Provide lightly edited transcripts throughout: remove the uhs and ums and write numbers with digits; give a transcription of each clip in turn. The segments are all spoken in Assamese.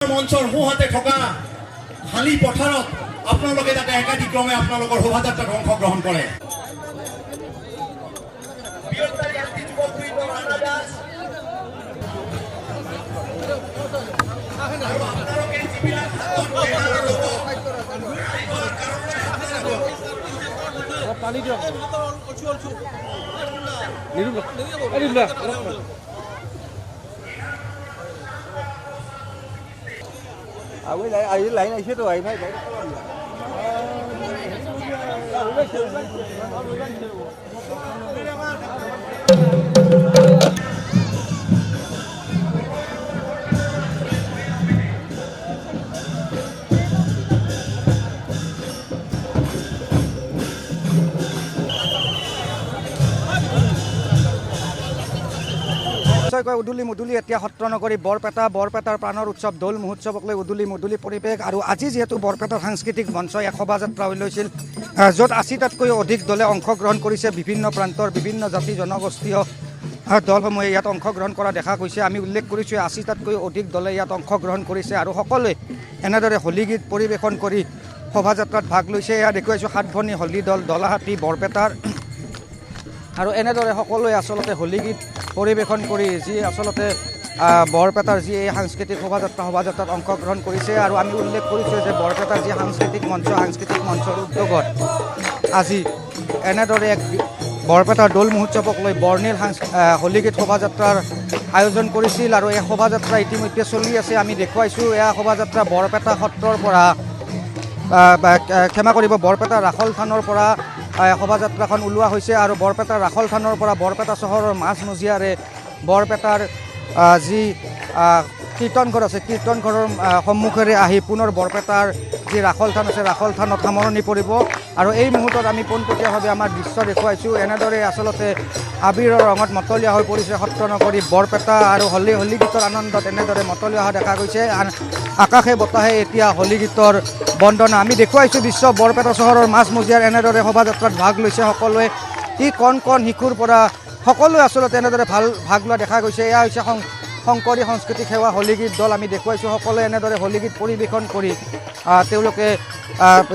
মঞ্চৰ সোঁহাতে থকা খালী পথাৰত আপোনালোকে যাতে একাধিক্ৰমে আপোনালোকৰ শোভাযাত্ৰাত অংশগ্ৰহণ কৰে। lấy này chết rồi phải উদুলি মুদুলি এতিয়া সত্ৰ নগৰী বৰপেটাৰ প্ৰাণৰ উৎসৱ দৌল মহোৎসৱক লৈ উদুলি মুদুলি পৰিৱেশ। আৰু আজি যিহেতু বৰপেটাৰ সাংস্কৃতিক মঞ্চই এক শোভাযাত্ৰা উলিয়াইছিল, য'ত ৮০টাতকৈও অধিক দলে অংশগ্ৰহণ কৰিছে। বিভিন্ন প্ৰান্তৰ বিভিন্ন জাতি জনগোষ্ঠীয় দলসমূহে ইয়াত অংশগ্ৰহণ কৰা দেখা গৈছে। আমি উল্লেখ কৰিছোঁ ৮০টাতকৈও অধিক দলে ইয়াত অংশগ্ৰহণ কৰিছে আৰু সকলোৱে এনেদৰে হোলী গীত পৰিৱেশন কৰি শোভাযাত্ৰাত ভাগ লৈছে। এয়া দেখুৱাইছোঁ সাতভনী হোলী দল দলাহাটী বৰপেটাৰ। আৰু এনেদৰে সকলোৱে আচলতে হোলী গীত পৰিৱেশন কৰি যি আচলতে বৰপেটাৰ যি এই সাংস্কৃতিক শোভাযাত্ৰাত অংশগ্ৰহণ কৰিছে। আৰু আমি উল্লেখ কৰিছোঁ যে বৰপেটাৰ যি সাংস্কৃতিক মঞ্চৰ উদ্যোগত আজি এনেদৰে এক বৰপেটাৰ দৌল মহোৎসৱক লৈ বৰ্ণিল হোলী গীত শোভাযাত্ৰাৰ আয়োজন কৰিছিল। আৰু এই শোভাযাত্ৰা ইতিমধ্যে চলি আছে। আমি দেখুৱাইছোঁ এয়া শোভাযাত্ৰা বৰপেটা সত্ৰৰ পৰা বৰপেটা ৰাখল থানৰ পৰা শোভাযাত্ৰাখন ওলোৱা হৈছে। আৰু বৰপেটাৰ ৰাখল থানৰ পৰা বৰপেটা চহৰৰ মাজমজিয়াৰে বৰপেটাৰ যি কীৰ্তনঘৰ আছে কীৰ্তনঘৰৰ সন্মুখেৰে আহি পুনৰ বৰপেটাৰ যি ৰাখল থান আছে ৰাখল থানত সামৰণি পৰিব। আৰু এই মুহূৰ্তত আমি পোনপটীয়াভাৱে আমাৰ দৃশ্য দেখুৱাইছোঁ। এনেদৰে আচলতে আবিৰৰ ৰঙত মতলীয়া হৈ পৰিছে সত্ৰ নগৰী বৰপেটা। আৰু হোলী গীতৰ আনন্দত এনেদৰে মতলীয়া হোৱা দেখা গৈছে। আকাশে বতাহে এতিয়া হোলী গীতৰ বন্দনা আমি দেখুৱাইছোঁ দৃশ্য। বৰপেটা চহৰৰ মাজমজিয়াৰ এনেদৰে শোভাযাত্ৰাত ভাগ লৈছে সকলোৱে। কণ শিশুৰ পৰা সকলোৱে আচলতে এনেদৰে ভাগ লোৱা দেখা গৈছে। এয়া হৈছে শংকৰী সংস্কৃতিক সেৱা হোলী গীত দল। আমি দেখুৱাইছোঁ সকলোৱে এনেদৰে হোলী গীত পৰিৱেশন কৰি তেওঁলোকে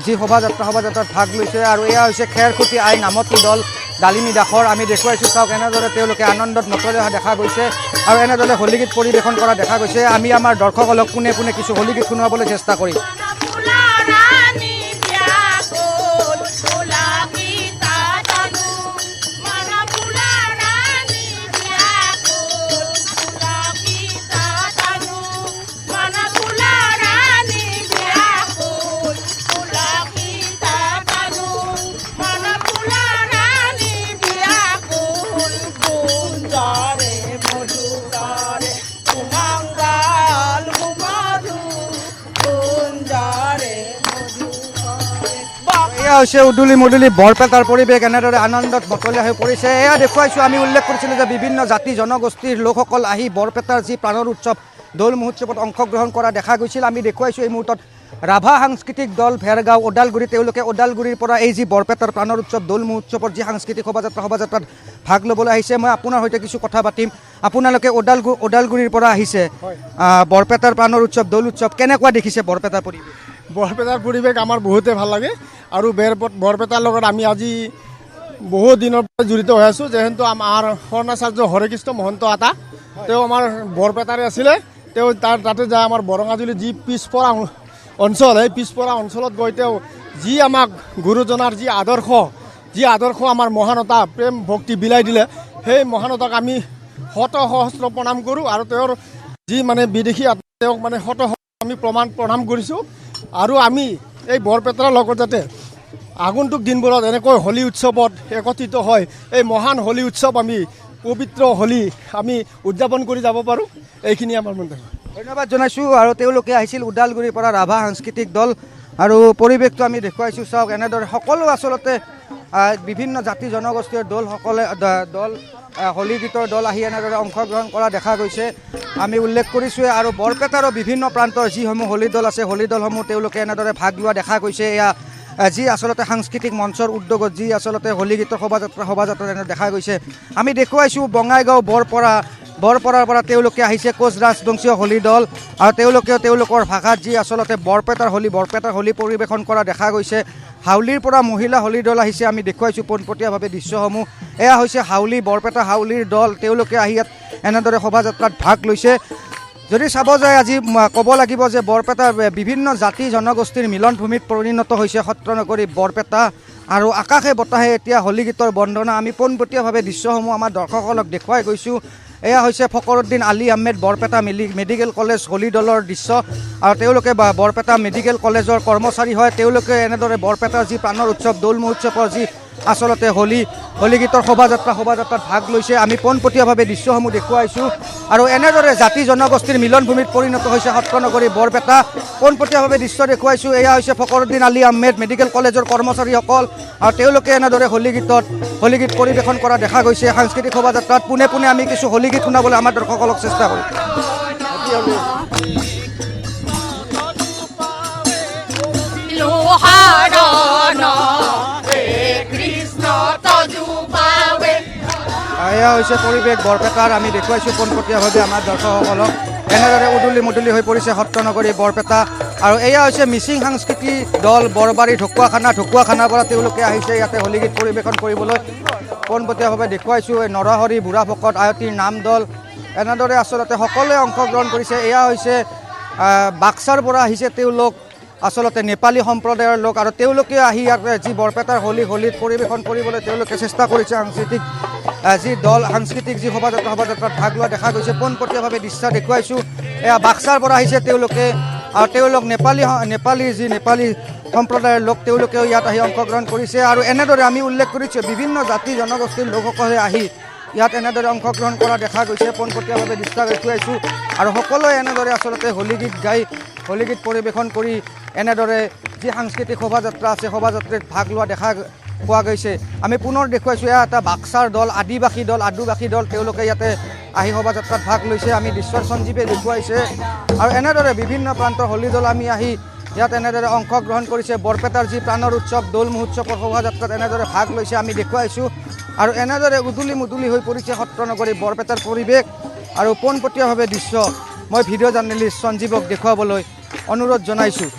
যি শোভাযাত্ৰাত ভাগ লৈছে। আৰু এয়া হৈছে খেৰখুটি আই নামতি দল ডালিমী দাসৰ। আমি দেখুৱাইছোঁ চাওক এনেদৰে তেওঁলোকে আনন্দত মতলীয়া হোৱা দেখা গৈছে আৰু এনেদৰে হোলী গীত পৰিৱেশন কৰা দেখা গৈছে। আমি আমাৰ দৰ্শকসকলক পোনে পোনে কিছু হোলী গীত শুনাবলৈ চেষ্টা কৰিম। হৈছে উদুলি মুদুলি বৰপেটাৰ পৰিৱেশ এনেদৰে আনন্দত মতলীয়া হৈ পৰিছে। এয়া দেখুৱাইছোঁ আমি উল্লেখ কৰিছিলোঁ যে বিভিন্ন জাতি জনগোষ্ঠীৰ লোকসকল আহি বৰপেটাৰ যি প্ৰাণৰ উৎসৱ দৌল মহোৎসৱত অংশগ্ৰহণ কৰা দেখা গৈছিল। আমি দেখুৱাইছোঁ এই মুহূৰ্তত ৰাভা সাংস্কৃতিক দল ভেৰগাঁও ওদালগুৰি। তেওঁলোকে ওদালগুৰিৰ পৰা এই যি বৰপেটাৰ প্ৰাণৰ উৎসৱ দৌল মহোৎসৱৰ যি সাংস্কৃতিক শোভাযাত্ৰাত ভাগ ল'বলৈ আহিছে। মই আপোনাৰ সৈতে কিছু কথা পাতিম। আপোনালোকে ওদালগুৰিৰ পৰা আহিছে বৰপেটাৰ প্ৰাণৰ উৎসৱ দৌল উৎসৱ কেনেকুৱা দেখিছে বৰপেটাৰ পৰিৱেশ? বৰপেটাৰ পৰিৱেশ আমাৰ বহুতে ভাল লাগে। আৰু বৰপেটাৰ লগত আমি আজি বহুত দিনৰ পৰা জড়িত হৈ আছোঁ। যিহেতু আমাৰ শৰণাচাৰ্য হৰেকৃষ্ণ মহন্ত আতা তেওঁ আমাৰ বৰপেটাৰে আছিলে। তেওঁ তাতে যায় আমাৰ বৰঙাজুলি যি পিছপৰা অঞ্চল সেই পিছপৰা অঞ্চলত গৈ তেওঁ যি আমাক গুৰুজনাৰ যি আদৰ্শ আমাৰ মহানতা প্ৰেম ভক্তি বিলাই দিলে, সেই মহানতাক আমি শত সহস্ৰ প্ৰণাম কৰোঁ। আৰু তেওঁৰ যি বিদেশী তেওঁক আমি প্ৰণাম কৰিছোঁ। আৰু আমি এই বৰপেটাৰ লগত যাতে আগন্তুক দিনবোৰত এনেকৈ হোলী উৎসৱত একত্ৰিত হয় এই মহান হোলী উৎসৱ আমি পবিত্ৰ হোলী আমি উদযাপন কৰি যাব পাৰোঁ, এইখিনি আমাৰ মন্তব্য। ধন্যবাদ জনাইছোঁ। আৰু তেওঁলোকে আহিছিল ওদালগুৰিৰ পৰা ৰাভা সাংস্কৃতিক দল। আৰু পৰিৱেশটো আমি দেখুৱাইছোঁ চাওক এনেদৰে সকলো আচলতে বিভিন্ন জাতি জনগোষ্ঠীৰ দল হোলী গীতৰ দল আহি এনেদৰে অংশগ্ৰহণ কৰা দেখা গৈছে। আমি উল্লেখ কৰিছোঁৱে। আৰু বৰপেটাৰো বিভিন্ন প্ৰান্তৰ যিসমূহ হোলী দল আছে হোলী দলসমূহ তেওঁলোকে এনেদৰে ভাগ লোৱা দেখা গৈছে। এয়া যি আচলতে সাংস্কৃতিক মঞ্চৰ উদ্যোগত যি আচলতে হোলী গীতৰ শোভাযাত্ৰা দেখা গৈছে। আমি দেখুৱাইছোঁ বঙাইগাঁও বৰপৰা বৰপৰাৰ পৰা তেওঁলোকে আহিছে কোচ ৰাজবংশীয় হোলী দল আৰু তেওঁলোকেও তেওঁলোকৰ ভাষাত যি আচলতে বৰপেটাৰ হোলী পৰিৱেশন কৰা দেখা গৈছে। হাউলিৰ পৰা মহিলা হোলী দল আহিছে, আমি দেখুৱাইছোঁ পোনপটীয়াভাৱে দৃশ্যসমূহ। এয়া হৈছে হাউলি বৰপেটা হাউলিৰ দল, তেওঁলোকে আহি ইয়াত এনেদৰে শোভাযাত্ৰাত ভাগ লৈছে। যদি চাব যায় আজি ক'ব লাগিব যে বৰপেটা বিভিন্ন জাতি জনগোষ্ঠীৰ মিলনভূমিত পৰিণত হৈছে সত্ৰ নগৰী বৰপেটা আৰু আকাশে বতাহে এতিয়া হোলী গীতৰ বন্দনা। আমি পোনপটীয়াভাৱে দৃশ্যসমূহ আমাৰ দৰ্শকসকলক দেখুৱাই গৈছোঁ। এয়া হৈছে ফকৰুদ্দিন আলী আহমেদ বৰপেটা মেডিকেল কলেজ হোলী দলৰ দৃশ্য আৰু তেওঁলোকে বৰপেটা মেডিকেল কলেজৰ কৰ্মচাৰী হয়। তেওঁলোকে এনেদৰে বৰপেটাৰ যি প্ৰাণৰ উৎসৱ দৌল মহোৎসৱৰ যি আচলতে হোলী গীতৰ শোভাযাত্ৰাত ভাগ লৈছে। আমি পোনপটীয়াভাৱে দৃশ্যসমূহ দেখুৱাইছোঁ আৰু এনেদৰে জাতি জনগোষ্ঠীৰ মিলনভূমিত পৰিণত হৈছে সত্ৰ নগৰী বৰপেটা। পোনপটীয়াভাৱে দৃশ্য দেখুৱাইছোঁ। এয়া হৈছে ফকৰুদ্দিন আলী আহমেদ মেডিকেল কলেজৰ কৰ্মচাৰীসকল আৰু তেওঁলোকে এনেদৰে হোলী গীত পৰিৱেশন কৰা দেখা গৈছে সাংস্কৃতিক শোভাযাত্ৰাত। পোনে পোনে আমি কিছু হোলী গীত শুনাবলৈ আমাৰ দৰ্শকসকলক চেষ্টা কৰিম। এয়া হৈছে পৰিৱেশ বৰপেটাৰ, আমি দেখুৱাইছোঁ পোনপটীয়াভাৱে আমাৰ দৰ্শকসকলক। এনেদৰে উদুলি মুদুলি হৈ পৰিছে সত্ৰ নগৰী বৰপেটা আৰু এয়া হৈছে মিচিং সাংস্কৃতিক দল বৰবাৰী ঢকুৱাখানাৰ পৰা তেওঁলোকে আহিছে ইয়াতে হোলী গীত পৰিৱেশন কৰিবলৈ। পোনপটীয়াভাৱে দেখুৱাইছোঁ এই নৰহৰি বুঢ়া ভকত আয়তীৰ নাম দল, এনেদৰে আচলতে সকলোৱে অংশগ্ৰহণ কৰিছে। এয়া হৈছে বাক্সাৰ পৰা আহিছে তেওঁলোক, আচলতে নেপালী সম্প্ৰদায়ৰ লোক আৰু তেওঁলোকে আহি ইয়াত যি বৰপেটাৰ হোলীত পৰিৱেশন কৰিবলৈ তেওঁলোকে চেষ্টা কৰিছে। সাংস্কৃতিক যি শোভাযাত্ৰাত ভাগ লোৱা দেখা গৈছে। পোনপটীয়াভাৱে দৃশ্য দেখুৱাইছোঁ। এয়া বাক্সাৰ পৰা আহিছে তেওঁলোকে আৰু তেওঁলোক নেপালী সম্প্ৰদায়ৰ লোক, তেওঁলোকেও ইয়াত আহি অংশগ্ৰহণ কৰিছে আৰু এনেদৰে আমি উল্লেখ কৰিছোঁ বিভিন্ন জাতি জনগোষ্ঠীৰ লোকসকলে আহি ইয়াত এনেদৰে অংশগ্ৰহণ কৰা দেখা গৈছে। পোনপটীয়াভাৱে দৃশ্য দেখুৱাইছোঁ আৰু সকলোৱে এনেদৰে আচলতে হোলী গীত গাই হোলী গীত পৰিৱেশন কৰি এনেদৰে যি সাংস্কৃতিক শোভাযাত্ৰা আছে শোভাযাত্ৰাত ভাগ লোৱা দেখা পোৱা গৈছে। আমি পুনৰ দেখুৱাইছোঁ এয়া এটা বাক্সাৰ দল আদিবাসী দল, তেওঁলোকে ইয়াতে আহি শোভাযাত্ৰাত ভাগ লৈছে। আমি দৃশ্যৰ সঞ্জীৱে দেখুৱাইছে আৰু এনেদৰে বিভিন্ন প্ৰান্তৰ হোলী দল আমি আহি ইয়াত এনেদৰে অংশগ্ৰহণ কৰিছে। বৰপেটাৰ যি প্ৰাণৰ উৎসৱ দৌল মহোৎসৱৰ শোভাযাত্ৰাত এনেদৰে ভাগ লৈছে আমি দেখুৱাইছোঁ আৰু এনেদৰে উদুলি মুদুলি হৈ পৰিছে সত্ৰ নগৰী বৰপেটাৰ পৰিৱেশ আৰু পোনপটীয়াভাৱে দৃশ্য মই ভিডিঅ' জাৰ্নেলিষ্ট সঞ্জীৱক দেখুৱাবলৈ অনুৰোধ জনাইছোঁ।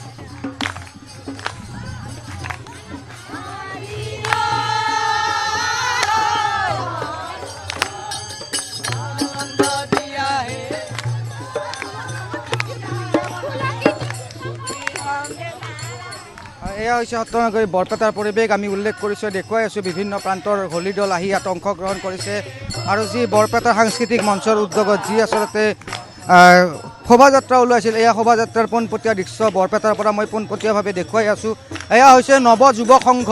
এয়া হৈছে সত্ৰ নগৰী বৰপেটাৰ পৰিৱেশ। আমি উল্লেখ কৰিছোঁ দেখুৱাই আছোঁ বিভিন্ন প্ৰান্তৰ হোলী দল আহি ইয়াত অংশগ্ৰহণ কৰিছে আৰু যি বৰপেটাৰ সাংস্কৃতিক মঞ্চৰ উদ্যোগত যি আচলতে শোভাযাত্ৰা ওলাইছিল এয়া শোভাযাত্ৰাৰ পোনপটীয়া দৃশ্য বৰপেটাৰ পৰা মই পোনপটীয়াভাৱে দেখুৱাই আছোঁ। এয়া হৈছে নৱ যুৱক সংঘ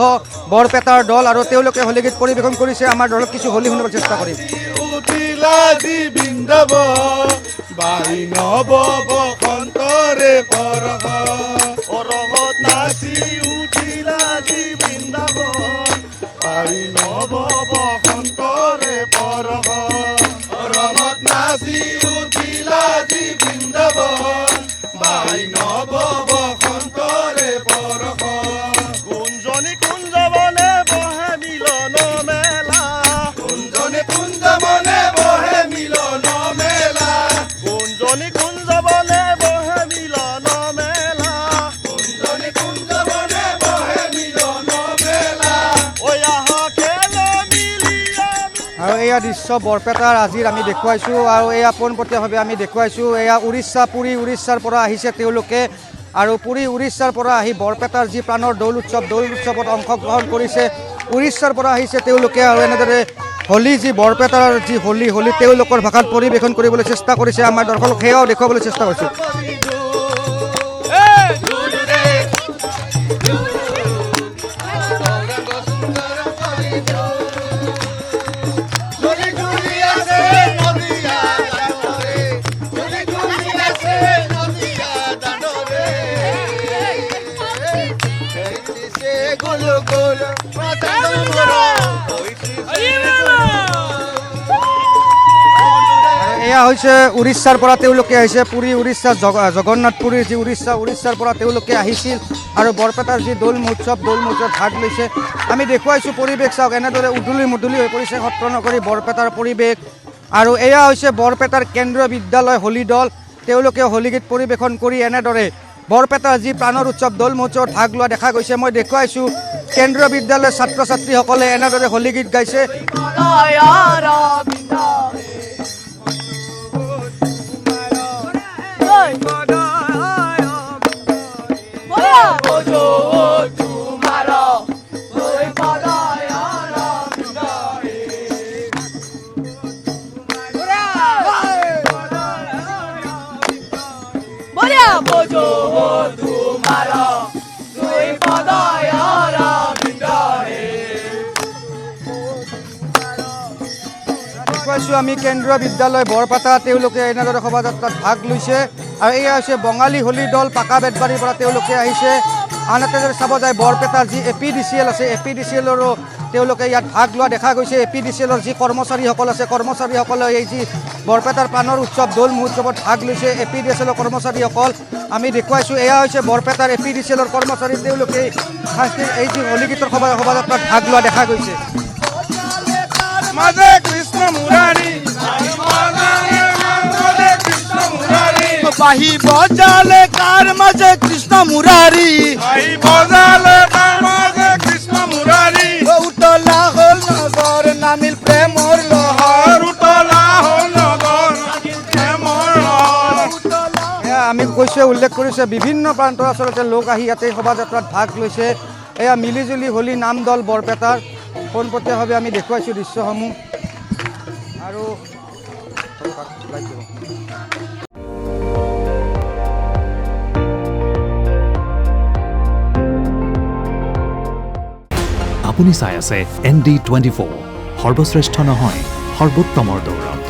বৰপেটাৰ দল আৰু তেওঁলোকে হোলী গীত পৰিৱেশন কৰিছে। আমাৰ দলক কিছু হোলী শুনিবলৈ চেষ্টা কৰিম। নাচি উঠিলা যি বৃন্দাবন পাই নব বসন্তৰে পৰশ ৰঙত নাচি উঠিলা যি বৃন্দাবন পাই নব বসন্তৰে পৰশ কুঞ্জনী কুঞ্জবনে বহে মিলন মেলা কুঞ্জনী কুঞ্জবনে বহে মিলন মেলা কুঞ্জনী কুঞ্জবনে বহে মিলন মেলা আৰু এয়া দৃশ্য বৰপেটাৰ আজিৰ আমি দেখুৱাইছোঁ আৰু এয়া পোনপটীয়াভাৱে আমি দেখুৱাইছোঁ। এয়া পুৰী উৰিষ্যাৰ পৰা আহিছে তেওঁলোকে আৰু পুৰী উৰিষ্যাৰ পৰা আহি বৰপেটাৰ যি প্ৰাণৰ দৌল উৎসৱত অংশগ্ৰহণ কৰিছে। উৰিষ্যাৰ পৰা আহিছে তেওঁলোকে আৰু এনেদৰে হোলী যি বৰপেটাৰ যি হোলী তেওঁলোকৰ ভাষাত পৰিৱেশন কৰিবলৈ চেষ্টা কৰিছে। আমাৰ দৰ্শকক সেয়াও দেখুৱাবলৈ চেষ্টা কৰিছোঁ। এয়া হৈছে উৰিষ্যাৰ পৰা তেওঁলোকে আহিছে। পুৰী উৰিষ্যা জগন্নাথ পুৰীৰ যি উৰিষ্যাৰ পৰা তেওঁলোকে আহিছিল আৰু বৰপেটাৰ যি দৌল মহোৎসৱত ভাগ লৈছে। আমি দেখুৱাইছোঁ পৰিৱেশ চাওক এনেদৰে উদুলি মুদুলি হৈ পৰিছে সত্ৰ নগৰী বৰপেটাৰ পৰিৱেশ আৰু এয়া হৈছে বৰপেটাৰ কেন্দ্ৰীয় বিদ্যালয় হোলী দল। তেওঁলোকে হোলী গীত পৰিৱেশন কৰি এনেদৰে বৰপেটাৰ যি প্ৰাণৰ উৎসৱ দৌল মহোৎসৱত ভাগ লোৱা দেখা গৈছে। মই দেখুৱাইছোঁ কেন্দ্ৰীয় বিদ্যালয়ৰ ছাত্ৰ ছাত্ৰীসকলে এনেদৰে হোলী গীত গাইছে। দেখুৱাইছোঁ আমি কেন্দ্ৰীয় বিদ্যালয় বৰপেটা, তেওঁলোকে এনেদৰে শোভাযাত্ৰাত ভাগ লৈছে। আৰু এয়া হৈছে বঙালী হোলী দল, পাকা বেতবাৰীৰ পৰা তেওঁলোকে আহিছে। আনহাতে যদি চাব যায় বৰপেটাৰ যি APDCL আছে, APDCLৰো তেওঁলোকে ইয়াত ভাগ লোৱা দেখা গৈছে। APDCLৰ যি কৰ্মচাৰীসকল আছে, কৰ্মচাৰীসকলে এই যি বৰপেটাৰ প্ৰাণৰ উৎসৱ দৌল মহোৎসৱত ভাগ লৈছে। APDCLৰ কৰ্মচাৰীসকল আমি দেখুৱাইছোঁ। এয়া হৈছে বৰপেটাৰ APDCLৰ কৰ্মচাৰী, তেওঁলোকে এই যি হোলী গীতৰ শোভাযাত্ৰাত ভাগ লোৱা দেখা গৈছে। মাজে কৃষ্ণ মুৰাৰী বাহি বজালে কাৰ মাজে কৃষ্ণ মুৰাৰী বজালে কাৰ মাজে কৃষ্ণ মুৰাৰী উতলা হ'ল নগৰ নামিল প্ৰেমৰ লহৰ উতলা হ'ল নগৰ প্ৰেমৰ লহৰ। আমি কৈছোঁ, উল্লেখ কৰিছে বিভিন্ন প্ৰান্তৰ আচলতে লোক আহি ইয়াতে শোভাযাত্ৰাত ভাগ লৈছে। এয়া মিলিজুলি হোলী নাম দল বৰপেটাৰ। পোনপটীয়াভাৱে আমি দেখুৱাইছোঁ দৃশ্যসমূহ। আৰু আপুনি চাই আছে ND24, সৰ্বশ্ৰেষ্ঠ নহয় সৰ্বোত্তমৰ দৌৰ।